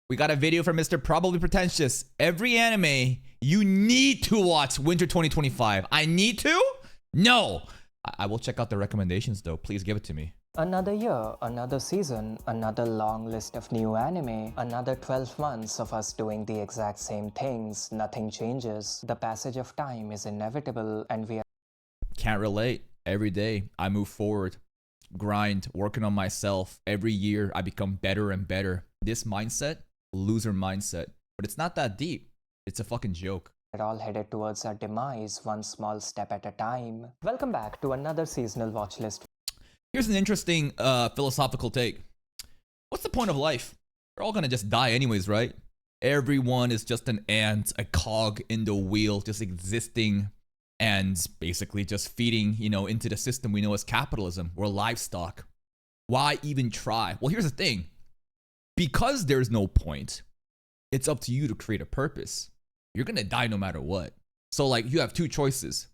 We got a video from Mr. Probably Pretentious. Every anime, you need to watch Winter 2025. I need to? No. I will check out the recommendations though. Please give it to me. Another year, another season, another long list of new anime, another 12 months of us doing the exact same things. Nothing changes. The passage of time is inevitable and we are Can't relate. Every day, I move forward. Grind, working on myself. Every year, I become better and better. This mindset, loser mindset. But it's not that deep. It's a fucking joke. all headed towards our demise, one small step at a time. Welcome back to another seasonal watch list. Here's an interesting philosophical take. What's the point of life? We're all gonna just die anyways, right? Everyone is just an ant, a cog in the wheel, just existing and basically just feeding, into the system we know as capitalism. We're livestock. Why even try? Well, here's the thing. Because there's no point, it's up to you to create a purpose. You're gonna die no matter what. So like you have two choices.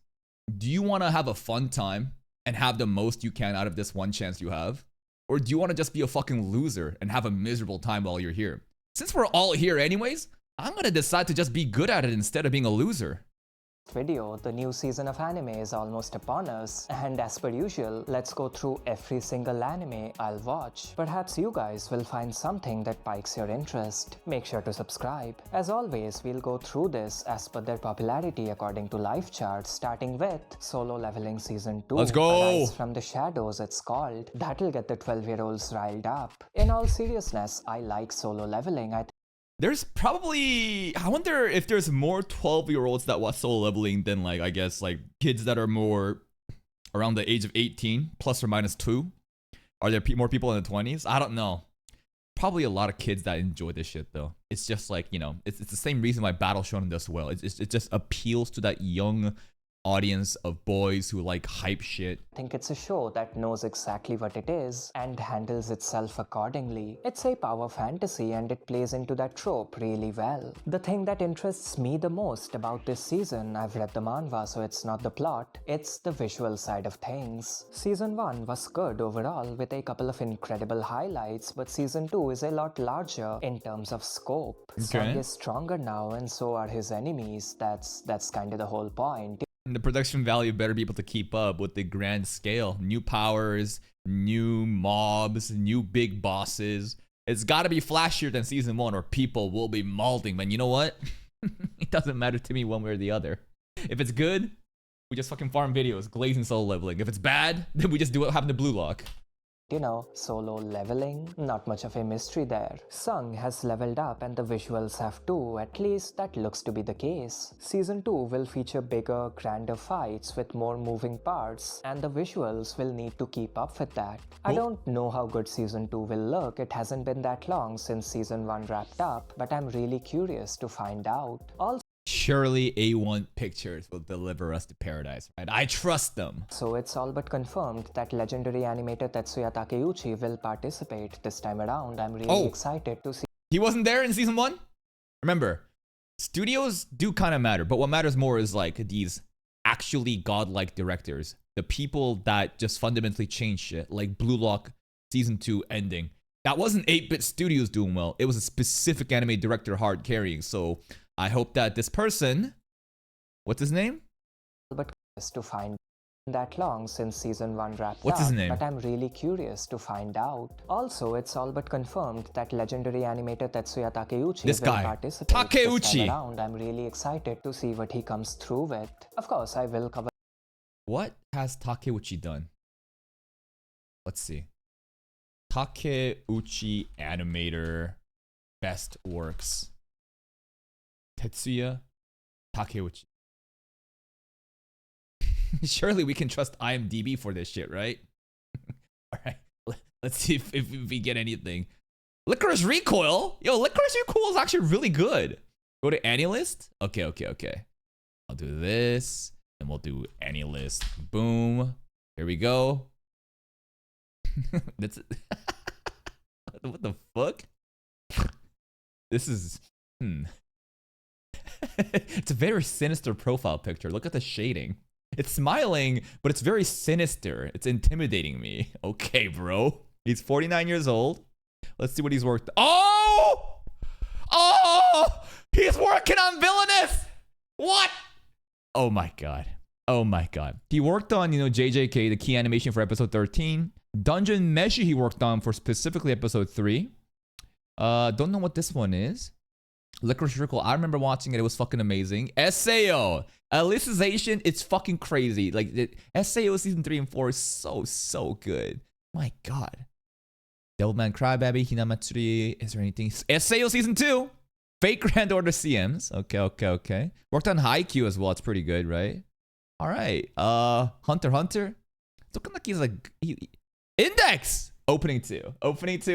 Do you wanna have a fun time and have the most you can out of this one chance you have? Or do you wanna just be a fucking loser and have a miserable time while you're here? Since we're all here anyways, I'm gonna decide to just be good at it instead of being a loser. Video, the new season of anime is almost upon us, and as per usual, let's go through every single anime I'll watch. Perhaps you guys will find something that piques your interest. Make sure to subscribe. As always, we'll go through this as per their popularity according to life charts, starting with Solo Leveling Season 2. Let's go! Arise from the Shadows, it's called. That'll get the 12-year-olds riled up. In all seriousness, I like Solo Leveling. There's probably, I wonder if there's more 12-year-olds that watch Solo Leveling than kids that are more around the age of 18, plus or minus 2. Are there more people in the 20s? I don't know. Probably a lot of kids that enjoy this shit though. It's just it's the same reason why Battle Shonen does well. It just appeals to that young audience of boys who like hype shit. I think it's a show that knows exactly what it is and handles itself accordingly. It's a power fantasy and it plays into that trope really well. The thing that interests me the most about this season, I've read the manhwa so it's not the plot, it's the visual side of things. Season 1 was good overall with a couple of incredible highlights, but season 2 is a lot larger in terms of scope. Sung is stronger now and so are his enemies. That's kinda the whole point. The production value better be able to keep up with the grand scale. New powers, new mobs, new big bosses. It's gotta be flashier than season 1 or people will be mauling. But you know what? It doesn't matter to me one way or the other. If it's good, we just fucking farm videos, glazing Solo Leveling. If it's bad, then we just do what happened to Blue Lock. Solo leveling, not much of a mystery there. Sung has leveled up and the visuals have too, at least that looks to be the case. Season 2 will feature bigger, grander fights with more moving parts, and the visuals will need to keep up with that. I don't know how good Season 2 will look, it hasn't been that long since Season 1 wrapped up, but I'm really curious to find out. Also, surely A1 Pictures will deliver us to paradise, right? I trust them. So it's all but confirmed that legendary animator Tetsuya Takeuchi will participate this time around. I'm really excited to see. He wasn't there in season 1? Remember, studios do kind of matter, but what matters more is these actually godlike directors. The people that just fundamentally change shit, like Blue Lock season 2 ending. That wasn't 8-bit studios doing well. It was a specific anime director hard carrying, so I hope that this person, what's his name? But to find that long since season 1 wrapped What's up, his name? but I'm really curious to find out. Also, it's all but confirmed that legendary animator Tetsuya Takeuchi will participate this time around. I'm really excited to see what he comes through with. Of course, I will cover. What has Takeuchi done? Let's see. Takeuchi animator best works. Tetsuya Takeuchi. Surely we can trust IMDb for this shit, right? Alright, let's see if we get anything. Licorice Recoil? Yo, Licorice Recoil is actually really good. Go to AniList? Okay. I'll do this, and we'll do AniList. Boom. Here we go. That's it. What the fuck? This is... It's a very sinister profile picture. Look at the shading. It's smiling, but it's very sinister. It's intimidating me. Okay, bro. He's 49 years old. Let's see what he's worked. Oh! He's working on Villainous. What? Oh my god. Oh my god. He worked on, JJK, the key animation for episode 13. Dungeon Meshi he worked on for specifically episode 3. Don't know what this one is. Licorice Circle, I remember watching it. It was fucking amazing. SAO. Alicization, it's fucking crazy. Like, SAO season 3 and 4 is so good. My god. Devilman Crybaby, Hinamatsuri. Is there anything? SAO season 2. Fake Grand Order CMs. Okay. Worked on Haikyuu as well. It's pretty good, right? All right. Hunter x Hunter. It's looking like he's like Index. Opening 2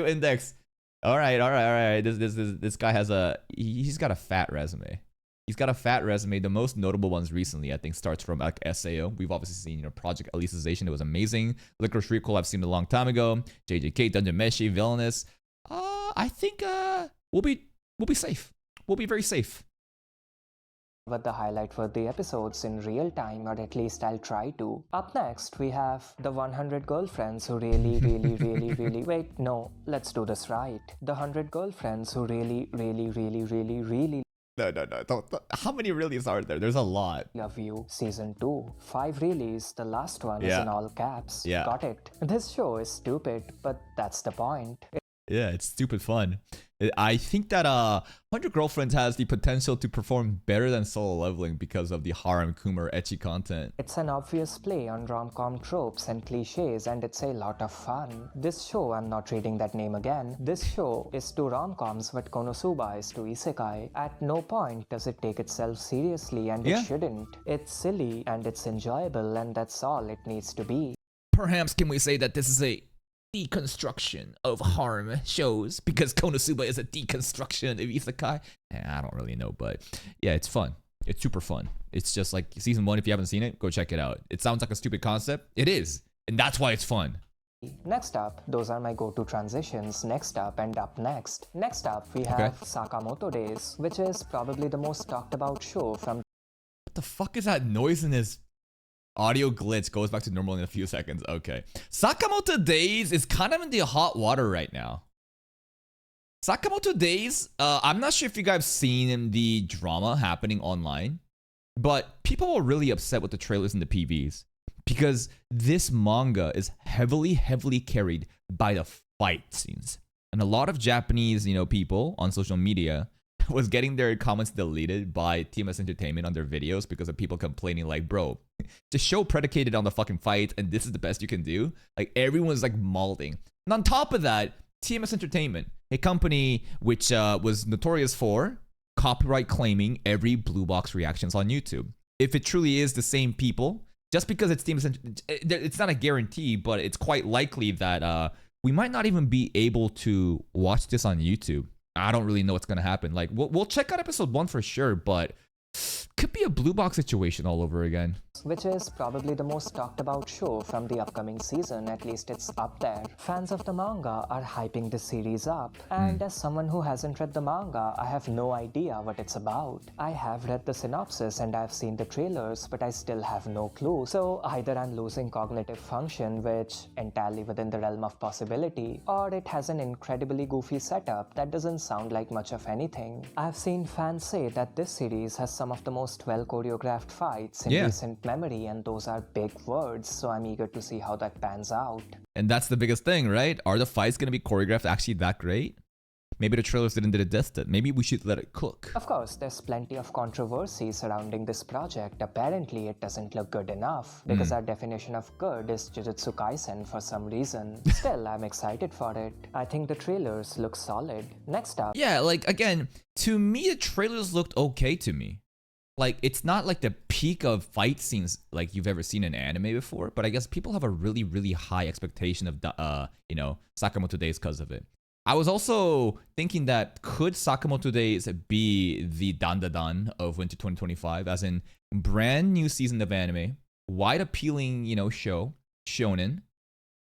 Index. All right. This guy has he's got a fat resume. The most notable ones recently, I think, starts from like SAO. We've obviously seen, Project Alicization. It was amazing. Licorice Recall, I've seen it a long time ago. JJK, Dungeon Meshi, Villainous. I think we'll be safe. We'll be very safe. But the highlight for the episodes in real time, or at least I'll try to. Up next, we have the 100 girlfriends who really wait, no, let's do this right. The 100 girlfriends who really No, don't. How many reallys are there? There's a lot. love you. Season 2. 5 reallys, the last one is Yeah. in all caps. Yeah. Got it. This show is stupid, but that's the point. Yeah, it's stupid fun. I think that 100 Girlfriends has the potential to perform better than Solo Leveling because of the harem kumar ecchi content. It's an obvious play on rom-com tropes and cliches, and it's a lot of fun. This show, I'm not reading that name again, this show is to rom-coms what Konosuba is to isekai. At no point does it take itself seriously, and Yeah. it shouldn't. It's silly and it's enjoyable, and that's all it needs to be. Perhaps can we say that this is a deconstruction of harem shows because Konosuba is a deconstruction of isekai? I don't really know, but yeah, it's fun. It's super fun. It's just like season 1. If you haven't seen it, go check it out. It sounds like a stupid concept. It is, and that's why it's fun. Next up, those are my go-to transitions. Next up and up next. Next up, we have Sakamoto Days, which is probably the most talked about show from What the fuck is that noise in his audio glitch? Goes back to normal in a few seconds. Okay. Sakamoto Days is kind of in the hot water right now. Sakamoto Days, I'm not sure if you guys have seen the drama happening online, but people were really upset with the trailers and the PVs because this manga is heavily carried by the fight scenes. And a lot of Japanese, people on social media was getting their comments deleted by TMS Entertainment on their videos because of people complaining like, bro, the show predicated on the fucking fight and this is the best you can do. Like, everyone's like malding. And on top of that, TMS Entertainment, a company which was notorious for copyright claiming every blue box reactions on YouTube. If it truly is the same people, just because it's TMS, it's not a guarantee, but it's quite likely that we might not even be able to watch this on YouTube. I don't really know what's gonna happen. Like, we'll check out episode 1 for sure, but could be a blue box situation all over again. which is probably the most talked about show from the upcoming season, at least it's up there. Fans of the manga are hyping this series up, and as someone who hasn't read the manga, I have no idea what it's about. I have read the synopsis and I've seen the trailers, but I still have no clue. So either I'm losing cognitive function, which entirely within the realm of possibility, or it has an incredibly goofy setup that doesn't sound like much of anything. I've seen fans say that this series has some of the most well choreographed fights in recent memory, and those are big words, so I'm eager to see how that pans out. And that's the biggest thing, right? Are the fights gonna be choreographed actually that great? Maybe the trailers didn't do it justice. Maybe we should let it cook. Of course, there's plenty of controversy surrounding this project. Apparently, it doesn't look good enough, because our definition of good is Jujutsu Kaisen for some reason. Still, I'm excited for it. I think the trailers look solid. Next up. Yeah, like, again, to me, the trailers looked okay to me. Like, it's not like the peak of fight scenes like you've ever seen in anime before, but I guess people have a really high expectation of, Sakamoto Days because of it. I was also thinking that could Sakamoto Days be the Dandadan of Winter 2025, as in brand new season of anime, wide appealing, show, shonen,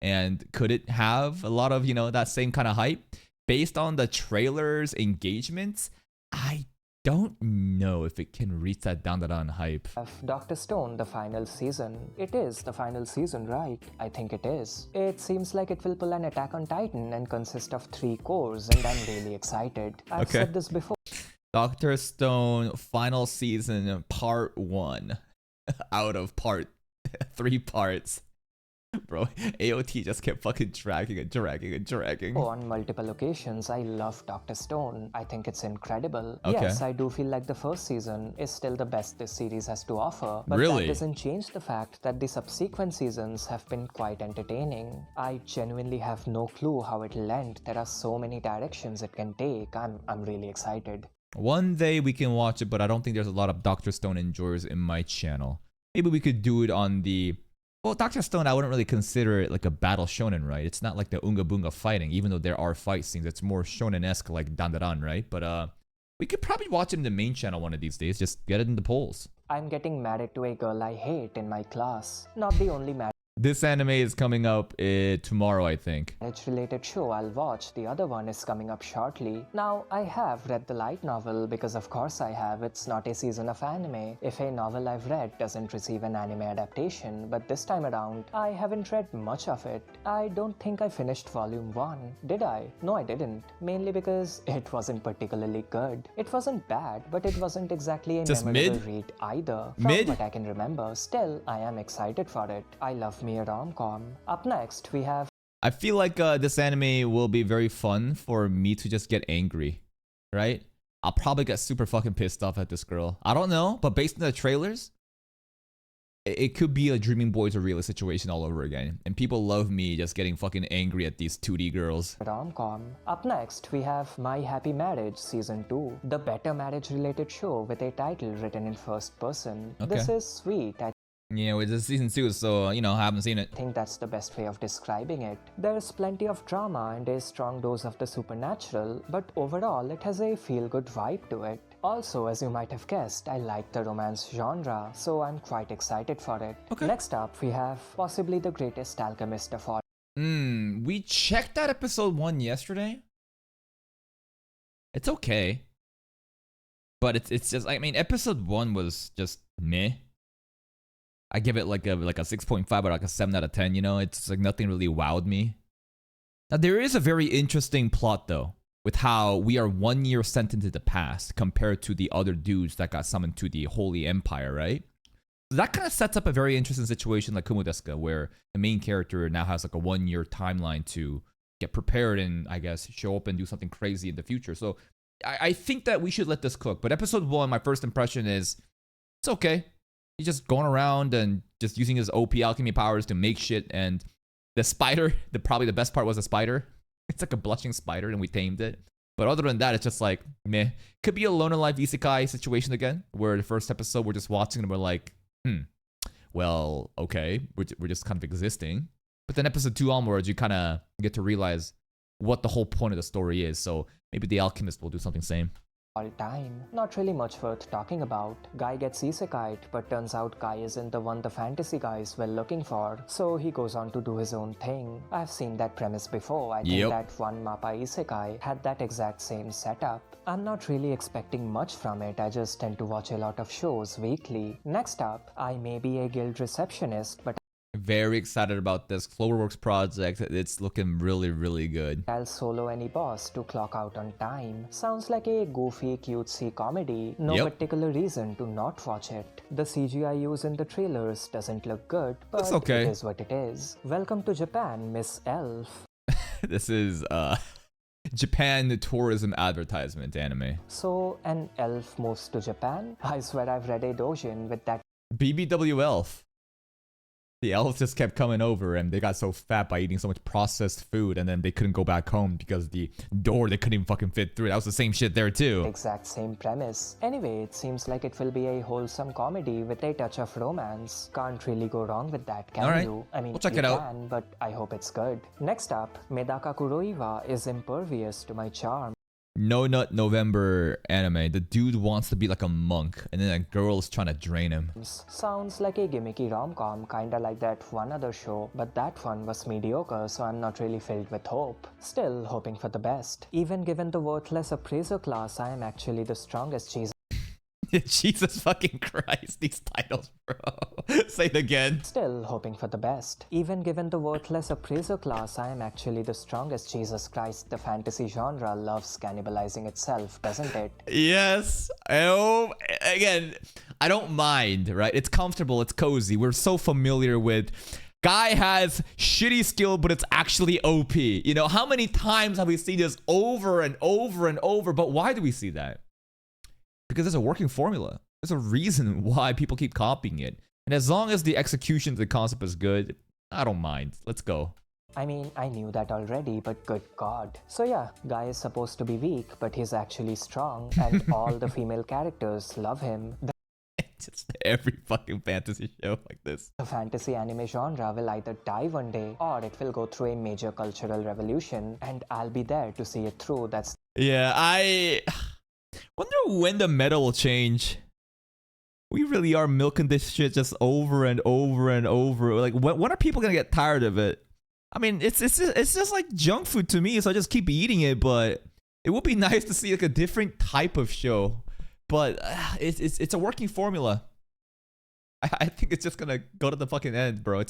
and could it have a lot of, that same kind of hype based on the trailer's engagements? I don't know if it can reach that Dandadan hype. Dr. Stone, the final season. It is the final season, right? I think it is. It seems like it will pull an Attack on Titan and consist of 3 cores, and I'm really excited. I've said this before. Doctor Stone final season part 1 out of part 3 parts. Bro, AOT just kept fucking dragging and dragging and dragging. On multiple occasions, I love Dr. Stone. I think it's incredible. Okay. Yes, I do feel like the first season is still the best this series has to offer, but Really? that doesn't change the fact that the subsequent seasons have been quite entertaining. I genuinely have no clue how it'll end. There are so many directions it can take. I'm really excited. One day we can watch it, but I don't think there's a lot of Doctor Stone enjoyers in my channel. Maybe we could do it on the... Well, Doctor Stone, I wouldn't really consider it like a battle shonen, right? It's not like the Unga Bunga fighting, even though there are fight scenes. It's more shonen-esque like Dandadan, right? But we could probably watch it in the main channel one of these days. Just get it in the polls. I'm getting married to a girl I hate in my class. Not the only This anime is coming up tomorrow, I think. marriage-related show I'll watch. The other one is coming up shortly. Now, I have read the light novel because of course I have. It's not a season of anime. If a novel I've read doesn't receive an anime adaptation, but this time around, I haven't read much of it. I don't think I finished volume 1. Did I? No, I didn't. Mainly because it wasn't particularly good. It wasn't bad, but it wasn't exactly a Just memorable mid? read either. From Mid? what I can remember, still, I am excited for it. I love me a rom-com. Up next, we have I feel like this anime will be very fun for me to just get angry, right? I'll probably get super fucking pissed off at this girl. I don't know, but based on the trailers, it could be a Dreaming Boys or Real situation all over again. And people love me just getting fucking angry at these 2D girls. rom-com. Up next, we have My Happy Marriage Season 2, the better marriage-related show with a title written in first person. Okay. This is sweet. I Yeah, it's season 2, so, you know, I haven't seen it. think that's the best way of describing it. There's plenty of drama and a strong dose of the supernatural, but overall it has a feel-good vibe to it. Also, as you might have guessed, I like the romance genre, so I'm quite excited for it. Okay. Next up, we have possibly the greatest alchemist of all. We checked out episode 1 yesterday. It's okay. But it's just, I mean, episode 1 was just meh. I give it like a 6.5 or like a 7 out of 10, you know? It's like nothing really wowed me. Now, there is a very interesting plot, though, with how we are 1 year sent into the past compared to the other dudes that got summoned to the Holy Empire, right? So that kind of sets up a very interesting situation like Kumodeska, where the main character now has like a 1 year timeline to get prepared and, I guess, show up and do something crazy in the future. So I think that we should let this cook. But episode 1, my first impression is, it's okay. He's just going around and just using his OP alchemy powers to make shit. And the spider, probably the best part was the spider. It's like a blushing spider and we tamed it. But other than that, it's just like, meh. Could be a Loner Life Isekai situation again, where the first episode we're just watching and we're like, well, okay, we're just kind of existing. But then episode 2 onwards, you kind of get to realize what the whole point of the story is. So maybe the alchemist will do something same. Time. Not really much worth talking about. Guy gets isekai'd, but turns out Guy isn't the one the fantasy guys were looking for, so he goes on to do his own thing. I've seen that premise before. I think that one Mappa Isekai had that exact same setup. I'm not really expecting much from it, I just tend to watch a lot of shows weekly. Next up, I may be a guild receptionist, but Very excited about this Cloverworks project. It's looking really, really good. I'll solo any boss to clock out on time. Sounds like a goofy, cutesy comedy. No particular reason to not watch it. The CGI used in the trailers doesn't look good, but It's okay. it is what it is. Welcome to Japan, Miss Elf. This is Japan tourism advertisement anime. So, an elf moves to Japan? I swear I've read a doujin with that BBW Elf. The elves just kept coming over and they got so fat by eating so much processed food and then they couldn't go back home because the door they couldn't even fucking fit through. That was the same shit there too. exact same premise. Anyway, it seems like it will be a wholesome comedy with a touch of romance. Can't really go wrong with that, can Alright, you? I mean, we'll check you it out. can, but I hope it's good. Next up, Medaka Kuroiwa is impervious to my charm. No Nut November anime. The dude wants to be like a monk and then a girl is trying to drain him. Sounds like a gimmicky rom-com, kinda like that one other show, but that one was mediocre, so I'm not really filled with hope. Still hoping for the best. Even given the worthless appraiser class, I am actually the strongest cheese Jesus fucking Christ, these titles, bro. Say it again. Still hoping for the best. Even given the worthless appraiser class, I am actually the strongest. Jesus Christ, the fantasy genre loves cannibalizing itself, doesn't it? Yes. Oh, again, I don't mind, right? It's comfortable, it's cozy. We're so familiar with guy has shitty skill, but it's actually OP. You know, how many times have we seen this over and over and over? But why do we see that? Because there's a working formula. There's a reason why people keep copying it. And as long as the execution of the concept is good, I don't mind. Let's go. I mean, I knew that already, but good god. So yeah, guy is supposed to be weak, but he's actually strong, and all the female characters love him. Just every fucking fantasy show like this. The fantasy anime genre will either die one day, or it will go through a major cultural revolution, and I'll be there to see it through. That's Yeah, I wonder when the meta will change. We really are milking this shit just over and over and over. Like, when are people gonna get tired of it? I mean, it's just like junk food to me, so I just keep eating it. But it would be nice to see like a different type of show. But it's a working formula. I think it's just gonna go to the fucking end, bro.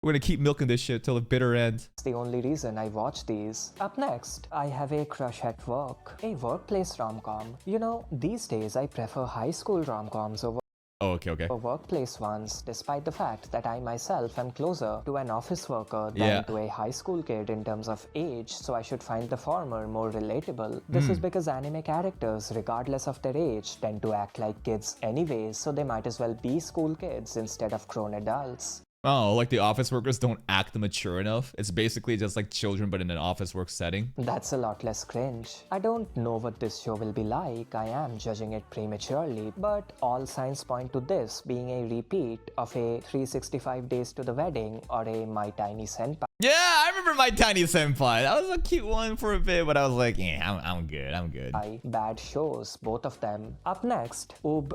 We're gonna keep milking this shit till the bitter end. the only reason I watch these. Up next, I have a crush at work. A workplace rom-com. You know, these days I prefer high school rom-coms over Oh, okay. workplace ones, despite the fact that I myself am closer to an office worker than to a high school kid in terms of age, so I should find the former more relatable. This is because anime characters, regardless of their age, tend to act like kids anyways, so they might as well be school kids instead of grown adults. Oh, like the office workers don't act mature enough? It's basically just like children, but in an office work setting? That's a lot less cringe. I don't know what this show will be like, I am judging it prematurely, but all signs point to this being a repeat of a 365 Days to the Wedding or a My Tiny Senpai. Yeah, I remember My Tiny Senpai. That was a cute one for a bit, but I was like, yeah, I'm good. Bad shows, both of them. Up next,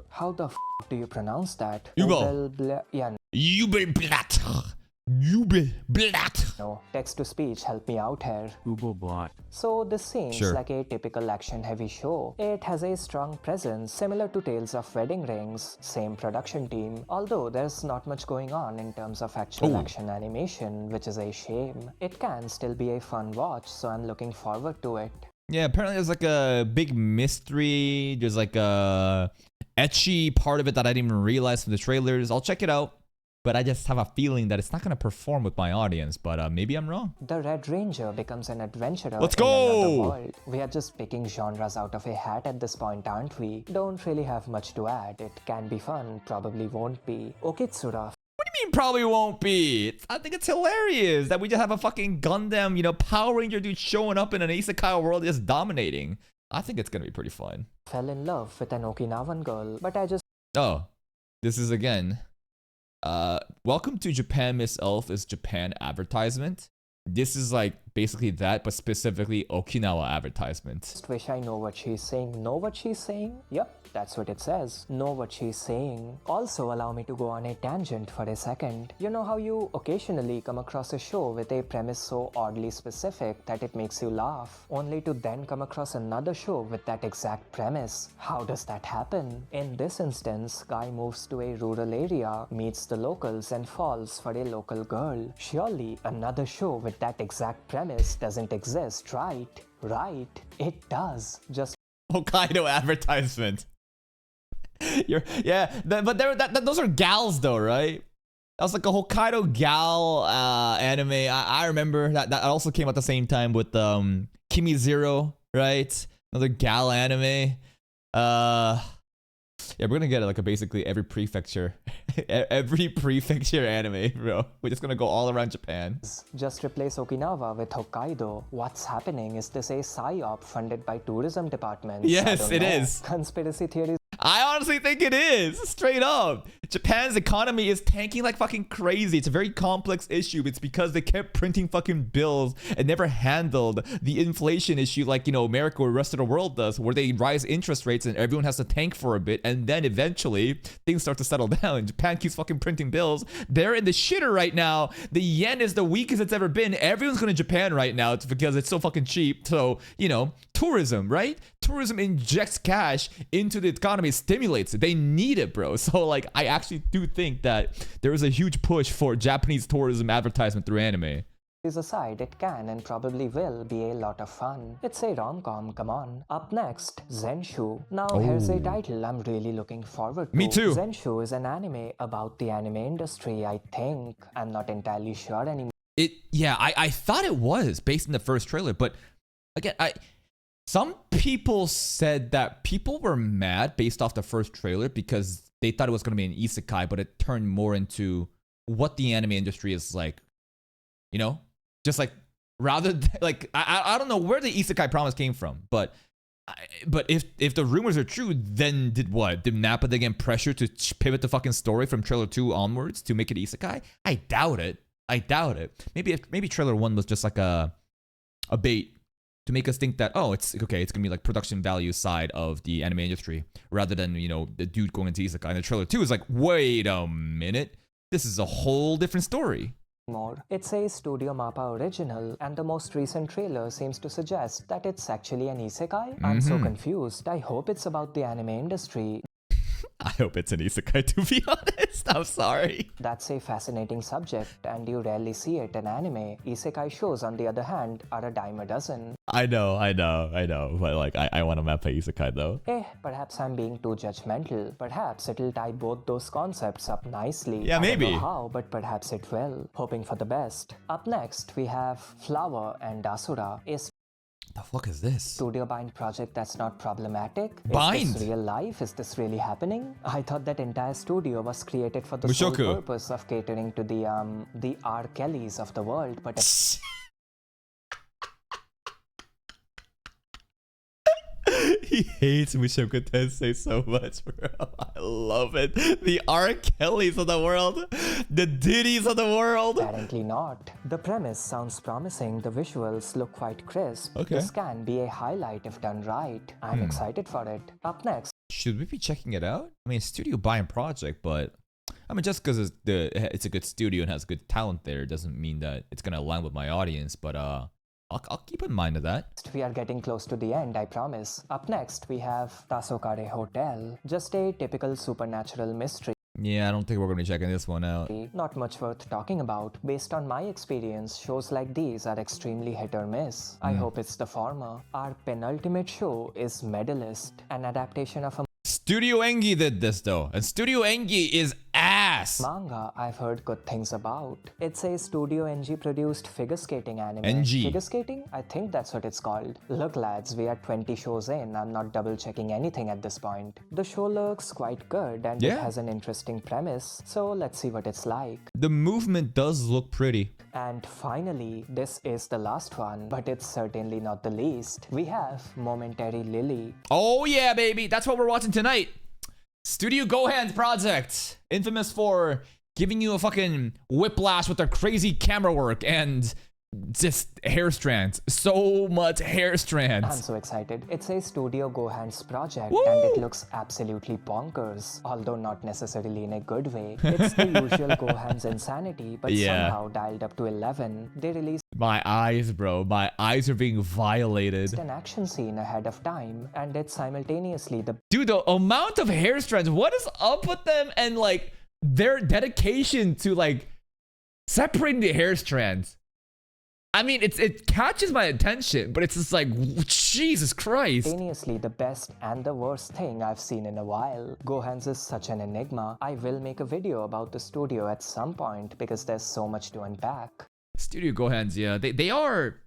how the f do you pronounce that? Ubo. Yeah, Jubelblatt. no. Text to speech, help me out here. Ubobot. So this seems Sure. like a typical action-heavy show. It has a strong presence, similar to Tales of Wedding Rings, same production team, although there's not much going on in terms of actual action animation, which is a shame. It can still be a fun watch, so I'm looking forward to it. Yeah, apparently there's like a big mystery. There's like a etchy part of it that I didn't even realize from the trailers. I'll check it out. But I just have a feeling that it's not going to perform with my audience. But maybe I'm wrong. The Red Ranger becomes an adventurer Let's in another go! world. We are just picking genres out of a hat at this point, aren't we? Don't really have much to add. It can be fun, probably won't be. Okitsura. What do you mean probably won't be? I think it's hilarious that we just have a fucking Gundam, Power Ranger dude showing up in an isekai world just dominating. I think it's going to be pretty fun. Fell in love with an Okinawan girl, but I just Oh, this is again. Welcome to Japan, Miss Elf is Japan advertisement. This is like basically that, but specifically Okinawa advertisement. wish I know what she's saying. Know what she's saying? Yep, that's what it says. Know what she's saying. Also, allow me to go on a tangent for a second. You know how you occasionally come across a show with a premise so oddly specific that it makes you laugh, only to then come across another show with that exact premise? How does that happen? In this instance, guy moves to a rural area, meets the locals, and falls for a local girl. Surely, another show with that exact premise doesn't exist, right? Right, it does. Just Hokkaido advertisement. But those are gals though, right? That was like a Hokkaido gal anime. I remember that also came at the same time with Kimi Zero, right? Another gal anime. Yeah, we're gonna get like basically every prefecture anime, bro. We're just gonna go all around Japan. Just replace Okinawa with Hokkaido. What's happening? Is this a psyop funded by tourism departments? Yes, I don't it know. is. Conspiracy theories I honestly think it is. Straight up. Japan's economy is tanking like fucking crazy. It's a very complex issue. It's because they kept printing fucking bills and never handled the inflation issue like, America or the rest of the world does, where they rise interest rates and everyone has to tank for a bit. And then eventually things start to settle down. Japan keeps fucking printing bills. They're in the shitter right now. The yen is the weakest it's ever been. Everyone's going to Japan right now. It's because it's so fucking cheap. So, tourism, right? Tourism injects cash into the economy, stimulates it. They need it, bro. So, like, I actually do think that there is a huge push for Japanese tourism advertisement through anime. Aside, it can and probably will be a lot of fun. It's a rom-com, come on. Up next, Zenshu. Now here's a title I'm really looking forward to. Me too. Zenshu is an anime about the anime industry, I think. I'm not entirely sure anymore. I thought it was based on the first trailer, but again, some people said that people were mad based off the first trailer because they thought it was going to be an isekai, but it turned more into what the anime industry is like, just like rather than, like I don't know where the isekai promise came from, but if the rumors are true, then did Nappa then get pressure to pivot the fucking story from trailer 2 onwards to make it isekai? I doubt it. Maybe trailer 1 was just like a bait to make us think that, it's okay, it's gonna be like production value side of the anime industry rather than the dude going into isekai. And the trailer 2 is like, wait a minute, this is a whole different story. It's a Studio Mappa original, and the most recent trailer seems to suggest that it's actually an isekai. I'm so confused. I hope it's about the anime industry. I hope it's an isekai, to be honest. I'm sorry. That's a fascinating subject, and you rarely see it in anime. Isekai shows, on the other hand, are a dime a dozen. I know. But like, I want to map a isekai though. Perhaps I'm being too judgmental. Perhaps it'll tie both those concepts up nicely. Yeah, maybe. I don't know how, but perhaps it will. Hoping for the best. Up next, we have Flower and Asura, a The fuck is this? Studio Bind project that's not problematic? Bind? Is this real life? Is this really happening? I thought that entire studio was created for the sole purpose of catering to the R. Kellys of the world, but He hates Mushoku Tensei so much, bro. I love it. The R. Kellys of the world. The Diddies of the world. Apparently not. The premise sounds promising. The visuals look quite crisp. Okay. This can be a highlight if done right. I'm excited for it. Up next. Should we be checking it out? I mean, studio buying project, but I mean, just because it's a good studio and has good talent there doesn't mean that it's gonna align with my audience. But I'll keep in mind of that. We are getting close to the end, I promise. Up next, we have Tasokare Hotel. Just a typical supernatural mystery. Yeah, I don't think we're going to be checking this one out. Not much worth talking about. Based on my experience, shows like these are extremely hit or miss. I hope it's the former. Our penultimate show is Medalist, an adaptation of a Studio Engi did this though, and Studio Engi is ass. Manga I've heard good things about. It's a Studio NG produced figure skating anime. NG. Figure skating? I think that's what it's called. Look lads, we are 20 shows in. I'm not double checking anything at this point. The show looks quite good and it has an interesting premise, so let's see what it's like. The movement does look pretty. And finally, this is the last one, but it's certainly not the least. We have Momentary Lily. Oh yeah, baby, that's what we're watching tonight. Studio Gohan's project, infamous for giving you a fucking whiplash with their crazy camera work and just hair strands. So much hair strands. I'm so excited. It's a Studio Gohan's project Woo! and it looks absolutely bonkers, although not necessarily in a good way. It's the usual Gohan's insanity, but somehow dialed up to 11. They released My eyes, bro. My eyes are being violated. an action scene ahead of time, and it's simultaneously the Dude, the amount of hair strands, what is up with them and like their dedication to like separating the hair strands? I mean, it catches my attention, but it's just like, Jesus Christ. simultaneously the best and the worst thing I've seen in a while. Gohan's is such an enigma. I will make a video about the studio at some point because there's so much to unpack. Studio Gohan's, yeah, they are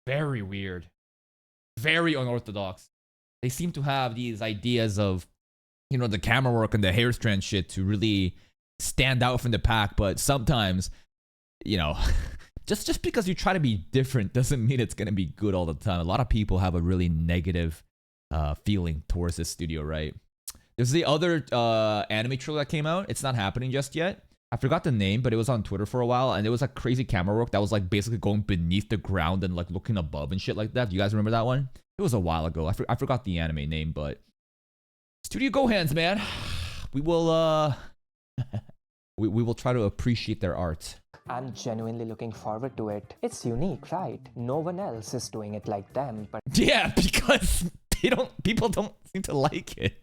very weird, very unorthodox. They seem to have these ideas of, the camera work and the hair strand shit to really stand out from the pack, but sometimes, just because you try to be different doesn't mean it's gonna be good all the time. A lot of people have a really negative feeling towards this studio, right? There's the other anime trailer that came out. It's not happening just yet. I forgot the name, but it was on Twitter for a while, and it was like crazy camera work that was like basically going beneath the ground and like looking above and shit like that. Do you guys remember that one? It was a while ago. I forgot the anime name, but Studio Gohans, man. We will we will try to appreciate their art. I'm genuinely looking forward to it. It's unique, right? No one else is doing it like them, but Yeah, because people don't seem to like it.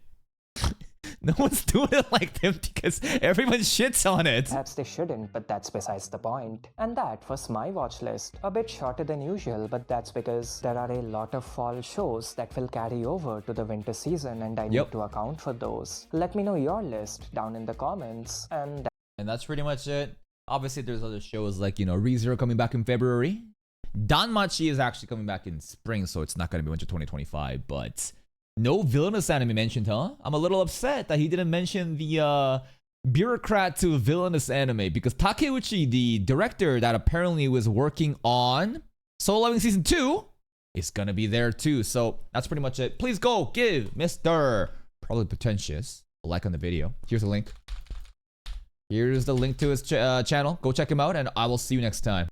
No one's doing it like them because everyone shits on it. perhaps they shouldn't, but that's besides the point. And that was my watch list. A bit shorter than usual, but that's because there are a lot of fall shows that will carry over to the winter season, and I need to account for those. Let me know your list down in the comments. And that's pretty much it. Obviously, there's other shows like, you know, ReZero coming back in February. Danmachi is actually coming back in spring, so it's not going to be winter 2025, but no villainous anime mentioned, huh? I'm a little upset that he didn't mention the bureaucrat to villainous anime, because Takeuchi, the director that apparently was working on Solo Leveling Season 2, is going to be there too. So that's pretty much it. Please go give Mr. probably Pretentious a like on the video. Here's a link. Here's the link to his channel. Go check him out, and I will see you next time.